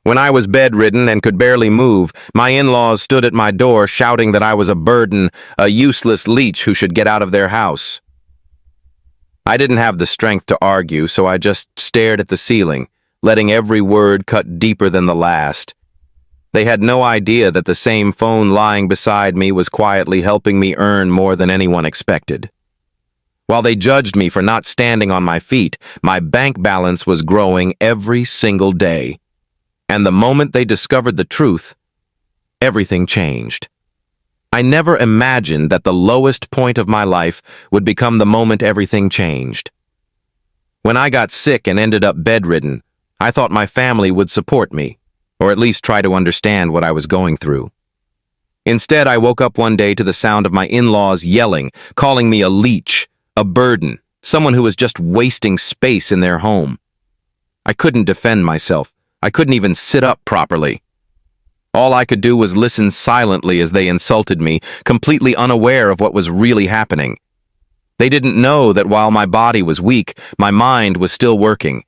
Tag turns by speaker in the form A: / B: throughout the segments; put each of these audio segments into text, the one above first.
A: When I was bedridden and could barely move, my in-laws stood at my door shouting that I was a burden, a useless leech who should get out of their house. I didn't have the strength to argue, so I just stared at the ceiling, letting every word cut deeper than the last. They had no idea that the same phone lying beside me was quietly helping me earn more than anyone expected. While they judged me for not standing on my feet, my bank balance was growing every single day. And the moment they discovered the truth, everything changed. I never imagined that the lowest point of my life would become the moment everything changed. When I got sick and ended up bedridden, I thought my family would support me, or at least try to understand what I was going through. Instead, I woke up one day to the sound of my in-laws yelling, calling me a leech, a burden, someone who was just wasting space in their home. I couldn't defend myself. I couldn't even sit up properly. All I could do was listen silently as they insulted me, completely unaware of what was really happening. They didn't know that while my body was weak, my mind was still working,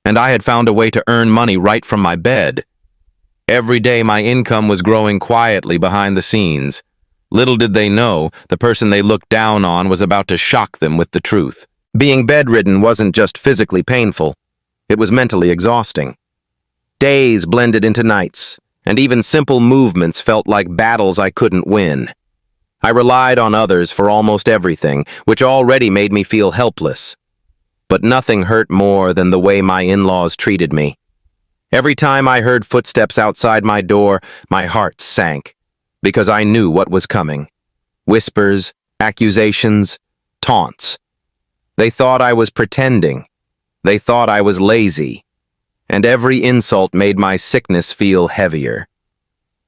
A: and I had found a way to earn money right from my bed. Every day my income was growing quietly behind the scenes. Little did they know, the person they looked down on was about to shock them with the truth. Being bedridden wasn't just physically painful, it was mentally exhausting. Days blended into nights, and even simple movements felt like battles I couldn't win. I relied on others for almost everything, which already made me feel helpless. But nothing hurt more than the way my in-laws treated me. Every time I heard footsteps outside my door, my heart sank, because I knew what was coming. Whispers, accusations, taunts. They thought I was pretending. They thought I was lazy. And every insult made my sickness feel heavier.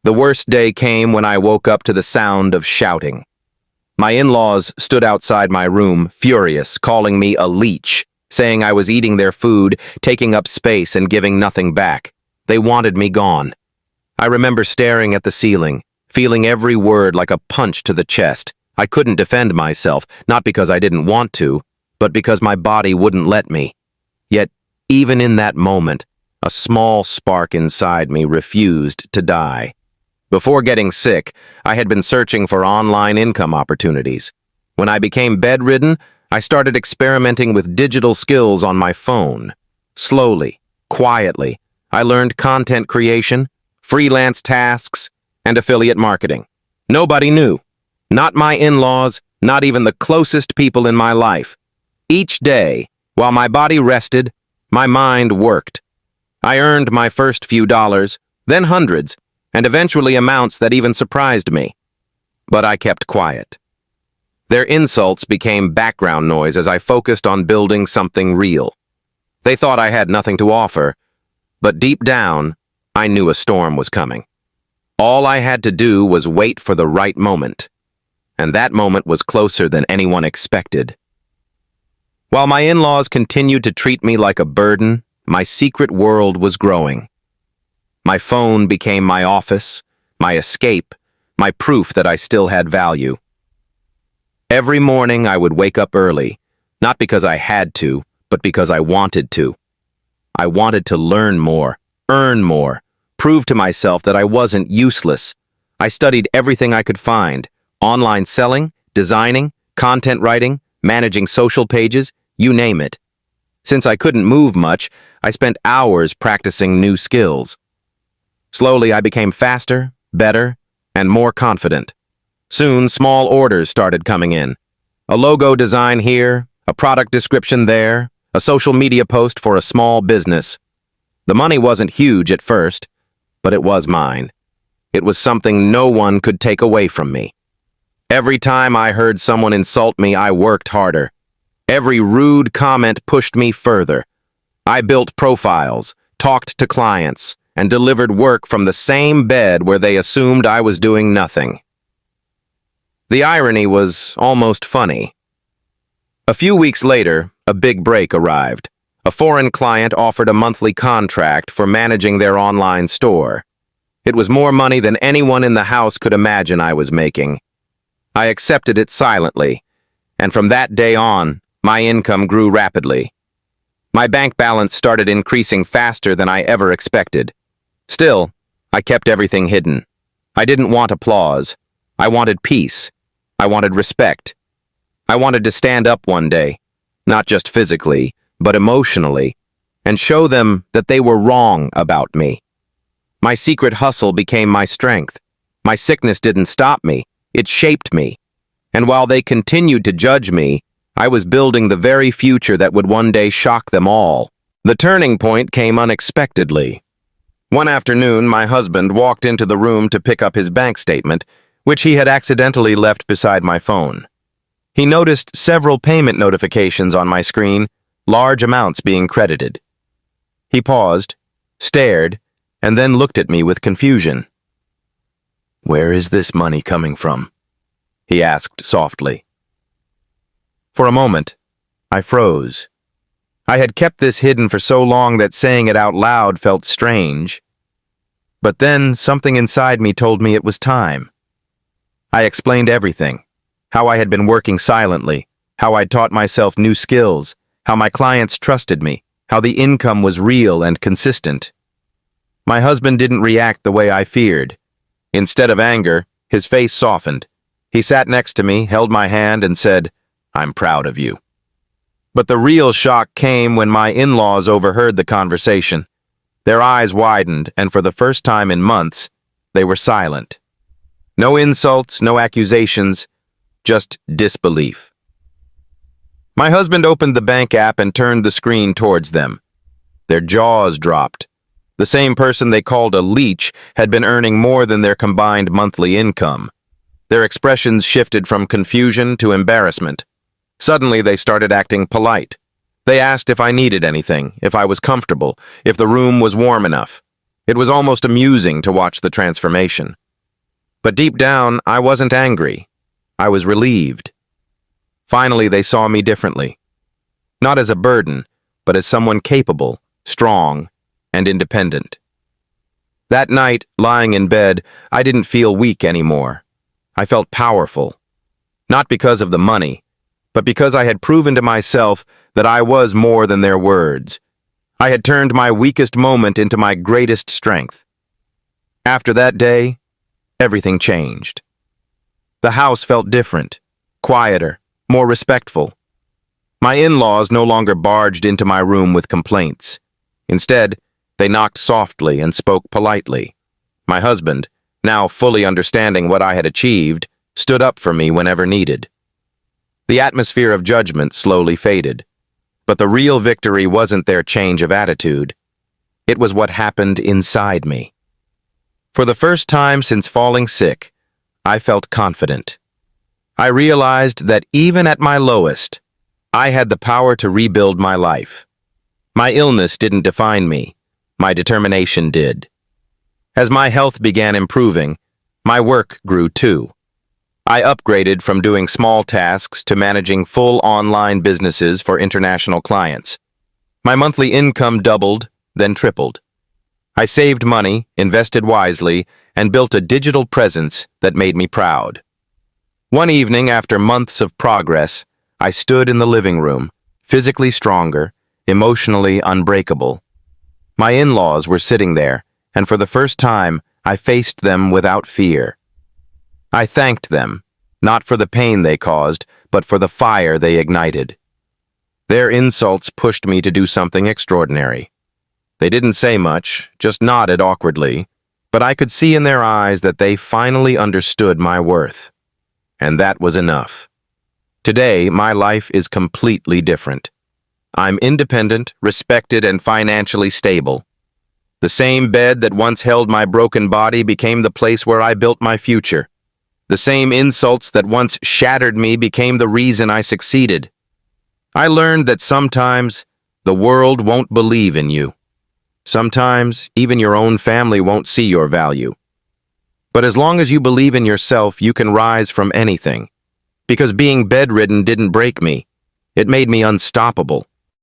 A: The worst day came when I woke up to the sound of shouting. My in-laws stood outside my room, furious, calling me a leech, saying I was eating their food, taking up space, and giving nothing back. They wanted me gone. I remember staring at the ceiling, feeling every word like a punch to the chest. I couldn't defend myself, not because I didn't want to, but because my body wouldn't let me. Yet, even in that moment, a small spark inside me refused to die. Before getting sick, I had been searching for online income opportunities. When I became bedridden, I started experimenting with digital skills on my phone. Slowly, quietly, I learned content creation, freelance tasks, and affiliate marketing. Nobody knew. Not my in-laws, not even the closest people in my life. Each day, while my body rested, my mind worked. I earned my first few dollars, then hundreds, and eventually amounts that even surprised me. But I kept quiet. Their insults became background noise as I focused on building something real. They thought I had nothing to offer, but deep down, I knew a storm was coming. All I had to do was wait for the right moment, and that moment was closer than anyone expected. While my in-laws continued to treat me like a burden, my secret world was growing. My phone became my office, my escape, my proof that I still had value. Every morning I would wake up early, not because I had to, but because I wanted to. I wanted to learn more, earn more, prove to myself that I wasn't useless. I studied everything I could find: online selling, designing, content writing, managing social pages, you name it. Since I couldn't move much, I spent hours practicing new skills. Slowly, I became faster, better, and more confident. Soon, small orders started coming in. A logo design here, a product description there, a social media post for a small business. The money wasn't huge at first, but it was mine. It was something no one could take away from me. Every time I heard someone insult me, I worked harder. Every rude comment pushed me further. I built profiles, talked to clients, and delivered work from the same bed where they assumed I was doing nothing. The irony was almost funny. A few weeks later, a big break arrived. A foreign client offered a monthly contract for managing their online store. It was more money than anyone in the house could imagine I was making. I accepted it silently, and from that day on, my income grew rapidly. My bank balance started increasing faster than I ever expected. Still, I kept everything hidden. I didn't want applause. I wanted peace. I wanted respect. I wanted to stand up one day, not just physically, but emotionally, and show them that they were wrong about me. My secret hustle became my strength. My sickness didn't stop me. It shaped me. And while they continued to judge me, I was building the very future that would one day shock them all. The turning point came unexpectedly. One afternoon, my husband walked into the room to pick up his bank statement, which he had accidentally left beside my phone. He noticed several payment notifications on my screen, large amounts being credited. He paused, stared, and then looked at me with confusion. "Where is this money coming from?" he asked softly. For a moment, I froze. I had kept this hidden for so long that saying it out loud felt strange. But then something inside me told me it was time. I explained everything. How I had been working silently, how I'd taught myself new skills, how my clients trusted me, how the income was real and consistent. My husband didn't react the way I feared. Instead of anger, his face softened. He sat next to me, held my hand, and said, "I'm proud of you." But the real shock came when my in-laws overheard the conversation. Their eyes widened, and for the first time in months, they were silent. No insults, no accusations, just disbelief. My husband opened the bank app and turned the screen towards them. Their jaws dropped. The same person they called a leech had been earning more than their combined monthly income. Their expressions shifted from confusion to embarrassment. Suddenly, they started acting polite. They asked if I needed anything, if I was comfortable, if the room was warm enough. It was almost amusing to watch the transformation. But deep down, I wasn't angry. I was relieved. Finally, they saw me differently. Not as a burden, but as someone capable, strong, and independent. That night, lying in bed, I didn't feel weak anymore. I felt powerful. Not because of the money, but because I had proven to myself that I was more than their words. I had turned my weakest moment into my greatest strength. After that day, everything changed. The house felt different, quieter, more respectful. My in-laws no longer barged into my room with complaints. Instead, they knocked softly and spoke politely. My husband, now fully understanding what I had achieved, stood up for me whenever needed. The atmosphere of judgment slowly faded. But the real victory wasn't their change of attitude. It was what happened inside me. For the first time since falling sick, I felt confident. I realized that even at my lowest, I had the power to rebuild my life. My illness didn't define me. My determination did. As my health began improving, my work grew too. I upgraded from doing small tasks to managing full online businesses for international clients. My monthly income doubled, then tripled. I saved money, invested wisely, and built a digital presence that made me proud. One evening, after months of progress, I stood in the living room, physically stronger, emotionally unbreakable. My in-laws were sitting there, and for the first time, I faced them without fear. I thanked them, not for the pain they caused, but for the fire they ignited. Their insults pushed me to do something extraordinary. They didn't say much, just nodded awkwardly, but I could see in their eyes that they finally understood my worth. And that was enough. Today, my life is completely different. I'm independent, respected, and financially stable. The same bed that once held my broken body became the place where I built my future. The same insults that once shattered me became the reason I succeeded. I learned that sometimes the world won't believe in you. Sometimes even your own family won't see your value. But as long as you believe in yourself, you can rise from anything. Because being bedridden didn't break me. It made me unstoppable.